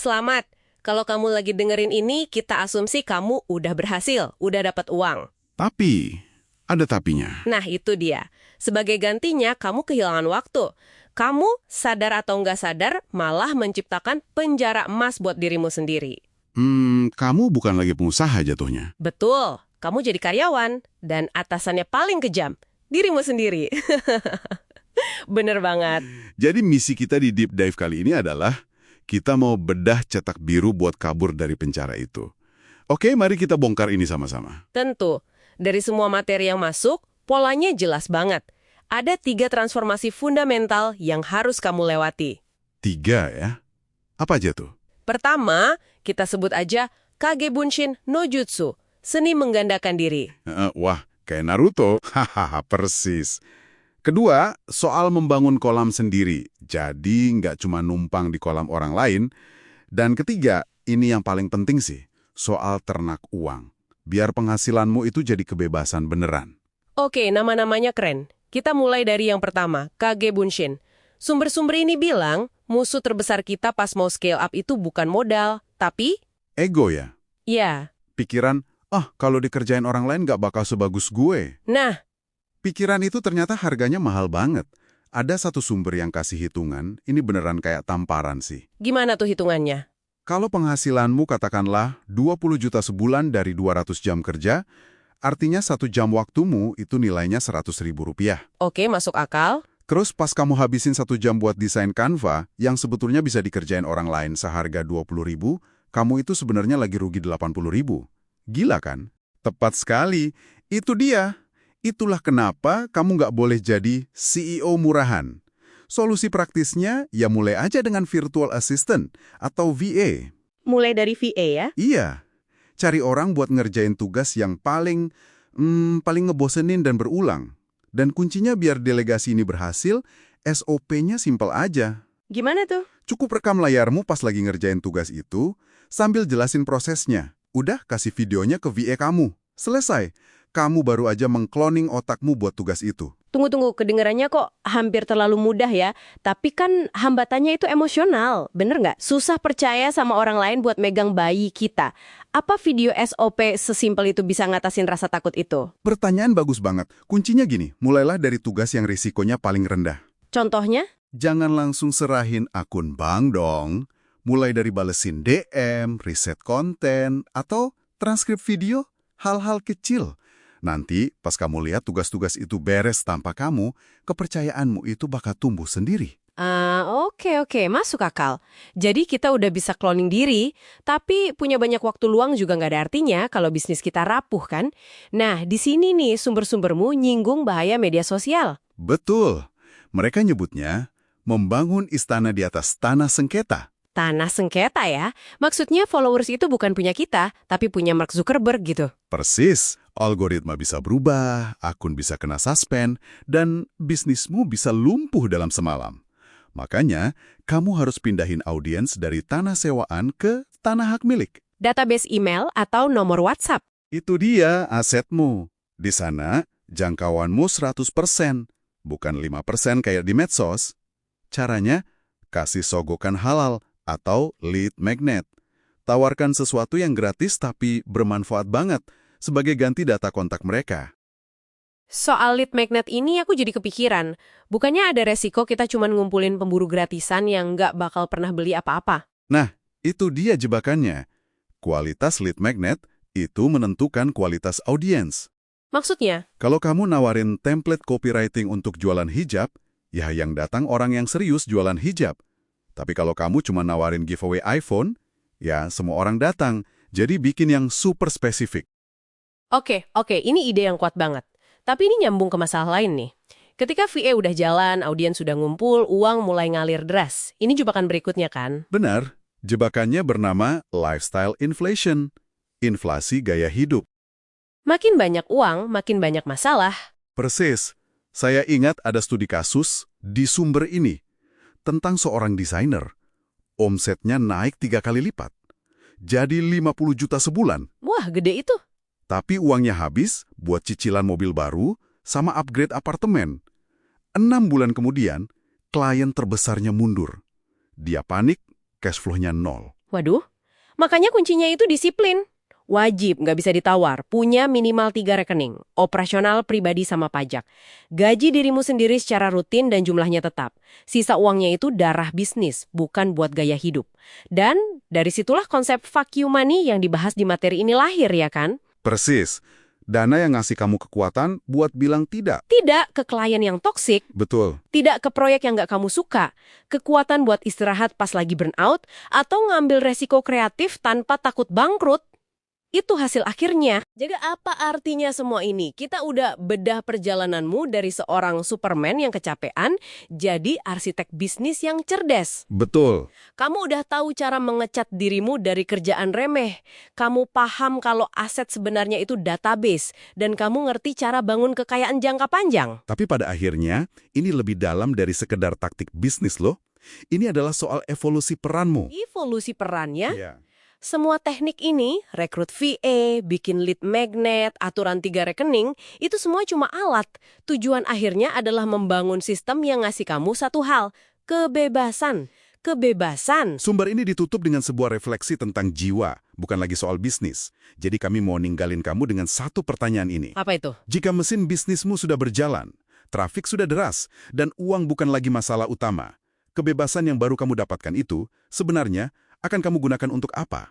Selamat. Kalau kamu lagi dengerin ini, kita asumsi kamu udah berhasil, udah dapat uang. Tapi, ada tapinya. Nah, itu dia. Sebagai gantinya, kamu kehilangan waktu. Kamu, sadar atau nggak sadar, malah menciptakan penjara emas buat dirimu sendiri. Kamu bukan lagi pengusaha jatuhnya. Betul, kamu jadi karyawan, dan atasannya paling kejam, dirimu sendiri. Bener banget. Jadi misi kita di Deep Dive kali ini adalah kita mau bedah cetak biru buat kabur dari penjara itu. Oke, mari kita bongkar ini sama-sama. Tentu, dari semua materi yang masuk, polanya jelas banget. Ada 3 transformasi fundamental yang harus kamu lewati. 3 ya? Apa aja tuh? Pertama, kita sebut aja Kage Bunshin no Jutsu, seni menggandakan diri. Wah, kayak Naruto. Hahaha, persis. Kedua, soal membangun kolam sendiri. Jadi nggak cuma numpang di kolam orang lain. Dan ketiga, ini yang paling penting sih, soal ternak uang. Biar penghasilanmu itu jadi kebebasan beneran. Oke, nama-namanya keren. Kita mulai dari yang pertama, Kage Bunshin. Sumber-sumber ini bilang, musuh terbesar kita pas mau scale up itu bukan modal, tapi... Ego ya? Ya. Pikiran, kalau dikerjain orang lain nggak bakal sebagus gue. Nah, Pikiran itu ternyata harganya mahal banget. Ada satu sumber yang kasih hitungan, ini beneran kayak tamparan sih. gimana tuh hitungannya? Kalau penghasilanmu katakanlah 20 juta sebulan dari 200 jam kerja, artinya 1 jam waktumu itu nilainya 100 ribu rupiah. Oke, masuk akal. Terus pas kamu habisin 1 jam buat desain Canva, yang sebetulnya bisa dikerjain orang lain seharga 20 ribu, kamu itu sebenarnya lagi rugi 80 ribu. Gila kan? Tepat sekali. Itu dia. Itulah kenapa kamu nggak boleh jadi CEO murahan. Solusi praktisnya ya mulai aja dengan virtual assistant atau VA. Mulai dari VA ya? Iya, cari orang buat ngerjain tugas yang paling ngebosenin dan berulang. Dan kuncinya biar delegasi ini berhasil, SOP-nya simpel aja. Gimana tuh? Cukup rekam layarmu pas lagi ngerjain tugas itu, sambil jelasin prosesnya. Udah kasih videonya ke VA kamu. Selesai. Kamu baru aja mengkloning otakmu buat tugas itu. Tunggu, kedengarannya kok hampir terlalu mudah ya. Tapi kan hambatannya itu emosional, bener nggak? Susah percaya sama orang lain buat megang bayi kita. Apa video SOP sesimpel itu bisa ngatasin rasa takut itu? Pertanyaan bagus banget. Kuncinya gini, mulailah dari tugas yang risikonya paling rendah. Contohnya? Jangan langsung serahin akun bank dong. Mulai dari balesin DM, riset konten, atau transkrip video, hal-hal kecil. Nanti, pas kamu lihat tugas-tugas itu beres tanpa kamu, kepercayaanmu itu bakal tumbuh sendiri. Oke, masuk akal. Jadi kita udah bisa cloning diri, tapi punya banyak waktu luang juga nggak ada artinya kalau bisnis kita rapuh kan? Nah, di sini nih sumber-sumbermu nyinggung bahaya media sosial. Betul. Mereka nyebutnya membangun istana di atas tanah sengketa. Tanah sengketa ya? Maksudnya followers itu bukan punya kita, tapi punya Mark Zuckerberg gitu. Persis, algoritma bisa berubah, akun bisa kena suspend, dan bisnismu bisa lumpuh dalam semalam. Makanya, kamu harus pindahin audiens dari tanah sewaan ke tanah hak milik. Database email atau nomor WhatsApp. Itu dia asetmu. Di sana, jangkauanmu 100%, bukan 5% kayak di medsos. Caranya, kasih sogokan halal atau lead magnet. Tawarkan sesuatu yang gratis tapi bermanfaat banget sebagai ganti data kontak mereka. Soal lead magnet ini aku jadi kepikiran. Bukannya ada resiko kita cuma ngumpulin pemburu gratisan yang nggak bakal pernah beli apa-apa? Nah, itu dia jebakannya. Kualitas lead magnet itu menentukan kualitas audiens. Maksudnya? Kalau kamu nawarin template copywriting untuk jualan hijab, ya yang datang orang yang serius jualan hijab. Tapi kalau kamu cuma nawarin giveaway iPhone, ya semua orang datang. Jadi bikin yang super spesifik. Oke, ini ide yang kuat banget. Tapi ini nyambung ke masalah lain nih. Ketika VA udah jalan, audiens sudah ngumpul, uang mulai ngalir deras. Ini jebakan berikutnya kan? Benar, jebakannya bernama lifestyle inflation, inflasi gaya hidup. Makin banyak uang, makin banyak masalah. Persis, saya ingat ada studi kasus di sumber ini tentang seorang desainer. Omsetnya naik 3 kali lipat, jadi 50 juta sebulan. Wah, gede itu. Tapi uangnya habis buat cicilan mobil baru sama upgrade apartemen. 6 bulan kemudian, klien terbesarnya mundur. Dia panik, cash flow-nya nol. Waduh, makanya kuncinya itu disiplin. Wajib, nggak bisa ditawar, punya minimal 3 rekening, operasional, pribadi, sama pajak. Gaji dirimu sendiri secara rutin dan jumlahnya tetap. Sisa uangnya itu darah bisnis, bukan buat gaya hidup. Dan dari situlah konsep fuck you money yang dibahas di materi ini lahir, ya kan? Persis. Dana yang ngasih kamu kekuatan buat bilang tidak. Tidak ke klien yang toksik, Betul. tidak ke proyek yang nggak kamu suka, kekuatan buat istirahat pas lagi burnout, atau ngambil resiko kreatif tanpa takut bangkrut. Itu hasil akhirnya. Jadi apa artinya semua ini? Kita udah bedah perjalananmu dari seorang Superman yang kecapean, jadi arsitek bisnis yang cerdas. Betul. Kamu udah tahu cara mengecat dirimu dari kerjaan remeh. Kamu paham kalau aset sebenarnya itu database, dan kamu ngerti cara bangun kekayaan jangka panjang. Tapi pada akhirnya, ini lebih dalam dari sekedar taktik bisnis loh. Ini adalah soal evolusi peranmu. Evolusi perannya. Iya. Semua teknik ini, rekrut VA, bikin lead magnet, aturan 3 rekening, itu semua cuma alat. Tujuan akhirnya adalah membangun sistem yang ngasih kamu satu hal, kebebasan. Kebebasan. Sumber ini ditutup dengan sebuah refleksi tentang jiwa, bukan lagi soal bisnis. Jadi kami mau ninggalin kamu dengan satu pertanyaan ini. Apa itu? Jika mesin bisnismu sudah berjalan, trafik sudah deras, dan uang bukan lagi masalah utama, kebebasan yang baru kamu dapatkan itu sebenarnya akan kamu gunakan untuk apa?